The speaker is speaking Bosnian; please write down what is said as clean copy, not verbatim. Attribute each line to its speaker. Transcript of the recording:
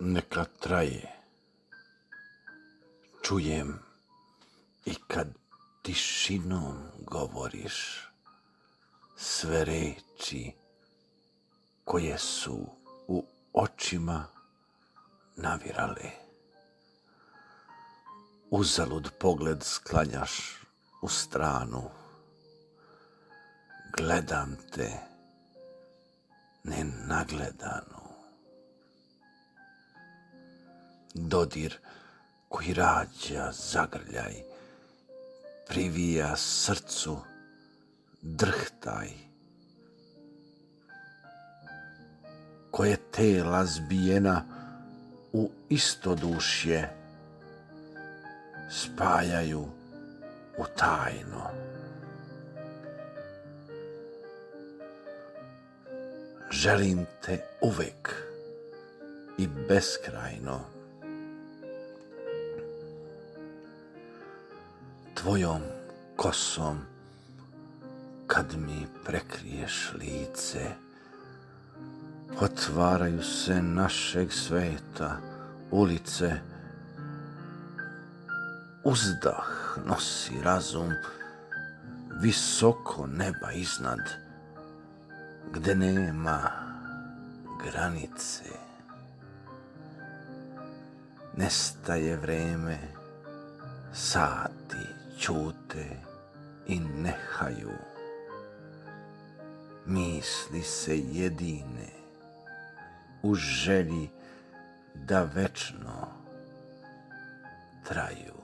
Speaker 1: neka traje. Čujem i kad tišinom govoriš sve reči koje su u očima navirale. Uzalud pogled sklanjaš u stranu. Gledam te nenagledanu. Dodir koji rađa zagrljaj, privija srcu drhtaj, koje tela zbijena u istodušje spajaju u tajno. Želim te uvek i beskrajno. Tvojom kosom kad mi prekriješ lice, otvaraju se našeg sveta ulice. Uzdah nosi razum visoko neba iznad, gde nema granice. Nestaje vreme, sati ćute i nehaju. Misli se jedine u želji da večno traju.